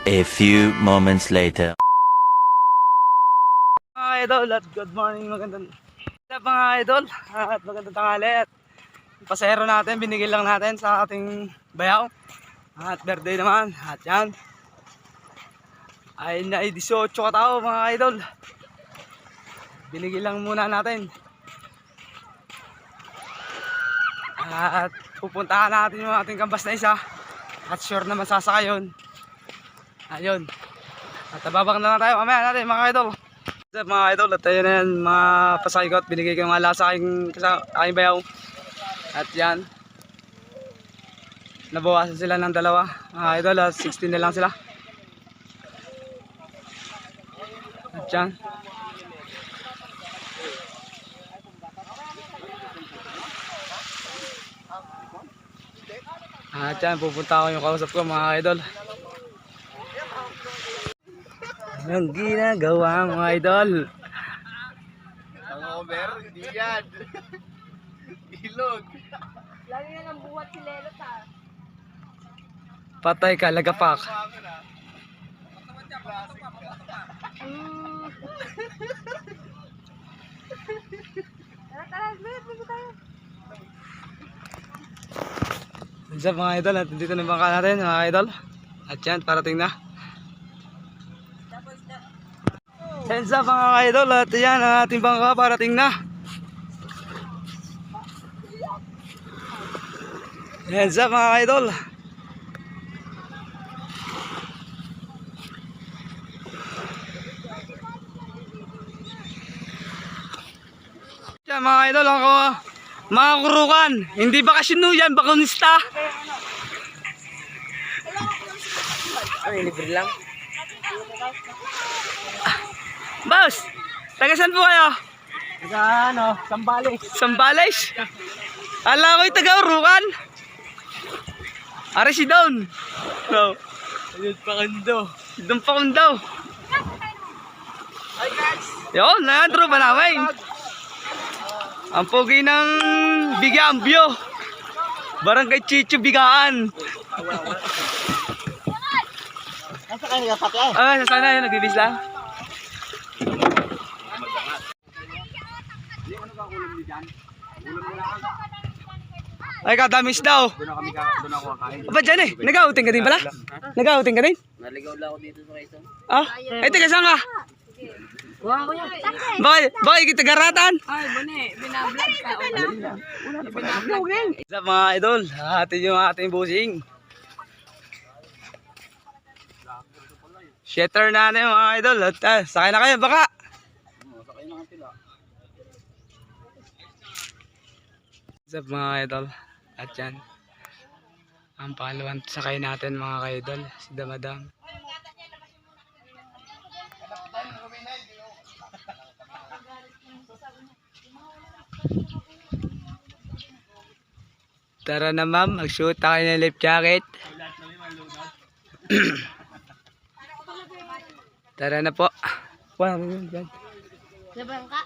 A few moments later. Mga idol at good morning, magandang mga idol at magandang tanghali at pasero natin, binigay lang natin sa ating bayaw at birthday naman at yan ay na 18 katao mga idol, binigay lang muna natin at pupuntahan natin yung ating kambas na isa at sure naman sasakayon. Ayun, at babak na lang tayo mamaya natin mga idol. Mga idol, at ayun na yan, mga pasaygot, binigay ko yung ala sa aking bayaw. At yan, nabawasan sila ng dalawa mga idol, at 16 na lang sila. At yan, pupunta ako yung kausap ko mga idol. Anong ginagawa mga idol? Ang over, hindi yan. Ilog. Lagi na ng buhat si Lelot ha. Patay ka, lagapak. Tara, bigo tayo. What's up mga idol, at dito na yung bangka natin mga idol. At yan, parating na. What's up mga idol, at yan ang ating bangka, parating na. What's up mga idol. Yan mga idol, ako mga kurukan, hindi bakasyon yan, bakunista. Ay, libre lang. Boss, taga saan po kayo? Taga ano, Sambales. Sambales? Ala ko'y taga Urukan. Ari si Don. No. Ayun pa kando. Doon pa kung daw. Yun, na tropa namin. Ang pogi ng Bigambyo. Barangay Chicho Bigaan. Nasa kayo nga pati eh. Ah, sana yun, nagbibis lang. Ay, kadamis daw. Doon ako kakain. Aba dyan eh, nag-outing ka din pala? Nag-outing ka din? Naligaw lang ako dito sa Quezon. Ah, ay taga saan ka? Bakit kita garatan? Ay, bune, binablog ka. Sa mga idol, atin yung ating busing. Shetter na yung mga idol. At sakay na kayo, baka. Sakay na sila. Sa mga idol. At yan, ang pangalawang sakay natin mga kaidol, si Damadam. Tara na ma'am, mag-shoot tayo ng life jacket. Tara na po. Wow, yan. Sa bangka?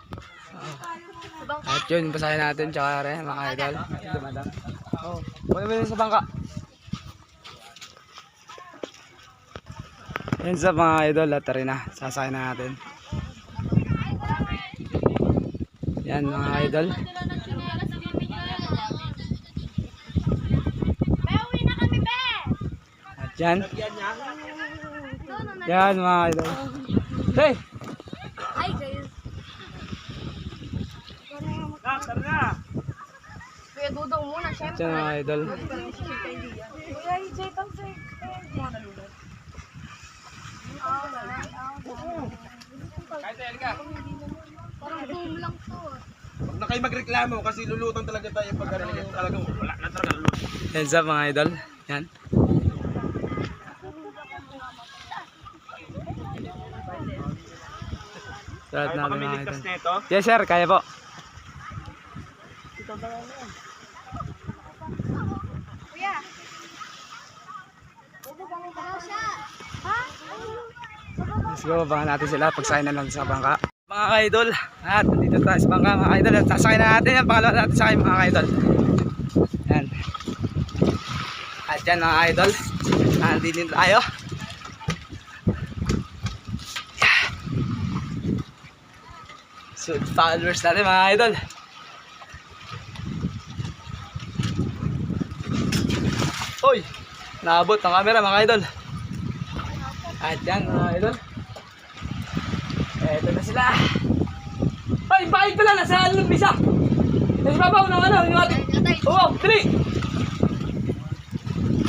At yun, basahin natin, tsaka rin mga idol. Damadam. Oh, wala mo sa bangka. Yan sa mga idol, at rin na, sasakay na natin. Yan mga idol. Uwi na kami, be! At yan. Yan mga idol. Hey! Ay, guys. Tara na! Kuya Dudong muna, At syempre. yan mga idol. Kuya, i-check ang sa Kahit tayo ka. parang boom lang to. Huwag na kayo magreklamo kasi lulutang talaga tayo pag talagang wala na talaga lulutang. Yan sa mga idol. Yan. Sarap natin mga idol. nito? Yes sir, kaya po. Kuya! Ito ba may tao siya? Ha? Let's go, abangan natin sila pagsakay na lang sa bangka. Mga idol, at dito tayo sa bangka mga idol. At sasakay na natin yan, pangalawa natin sakay mga idol. Yan. At yan mga idol, nandito tayo. followers natin mga idol. Hoy, naabot ng camera mga idol. At yan mga idol. Eto na sila. Ay, bakit pala nasa loob isa? Nasa babaw ng ano, yung ating... Oo, dali!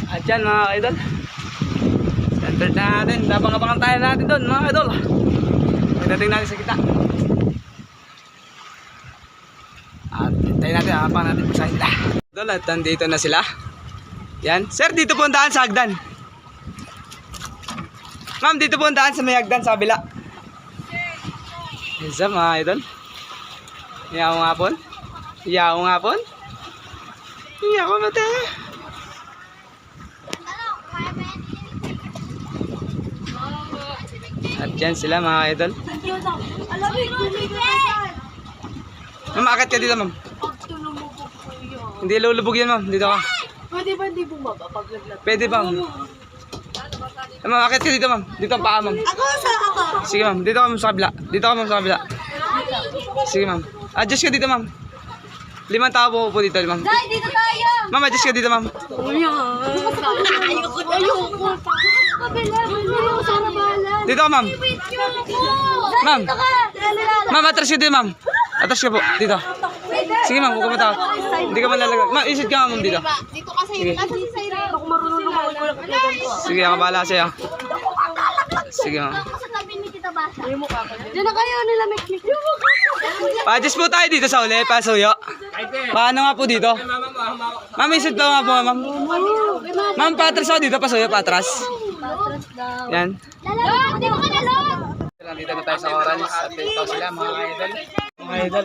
At yan mga idol. Center na natin. Napang-abangan tayo natin doon mga idol. Pagdating natin sa kita. At hintayin natin, habang natin po sa nila. Idol, at nandito na sila. Yan. Sir, dito po ang daan sa hagdan. Ma'am, dito po ang daan sa may hagdan sa kabila. Isa mga idol. Iyaw nga po. Iyaw nga po. Iyaw ko mata. At yan sila mga idol. Alam mo, Ma'am, akit ka dito ma'am. pag tumubog ko yun. Hindi lulubog yan ma'am. Dito ka. Pwede ba hindi bumaba pag naglag? Pwede ba ma'am? Ma'am, akit ka dito ma'am. Dito ang paa ma'am. Ako sa ako. Sige ma'am. Dito ka ma'am sa kabila. Dito ka ma'am sa kabila. Sige ma'am. Adjust ka dito ma'am. 5 tao po dito ma'am. Dahil dito tayo. Ma'am, adjust ka dito ma'am. Ayoko. Kabila. Ayoko sana bahala. Dito ka ma'am. Ma'am. Dito ka. Ma'am, atras ka dito ma'am. Atras ka po. Dito. Sige ma'am, huwag ka matakot. Hindi ka malalagay. Ma'am, isit ka nga ma'am dito. Dito kasi Sige. kasi sa ire. Ako marunong ako ganito. Sige, ako bahala sa'yo. Sige ma'am. Ako sa tabi ni Tita Basha. Diyan na kayo nila Meknik. Pa-adjust po tayo dito sa uli, pasuyo. Paano nga po dito? Ma'am, isit lang nga po ma'am. Ma'am, patras ako dito, pasuyo, patras. Yan. Lalo, di ba ka nalon? Nandito na tayo sa Orange at ito sila mga idol. Mga idol.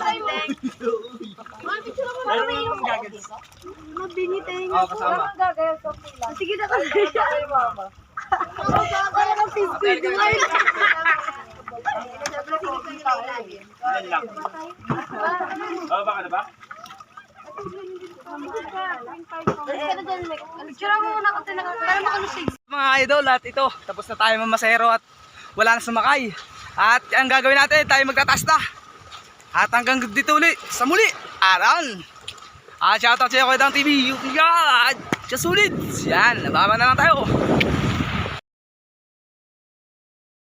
Mabinitay Oo, kasama. Sige na kasi. Kaya ng fist Baka na ba? Mga idol, at ito, tapos na tayo mamasero at wala na sumakay. At ang gagawin natin, tayo magtataas na. At hanggang dito ulit, sa muli, aran. At shoutout sa iyo, Kuya Dang TV. Yan, kasulit. Yan, nababa na lang tayo.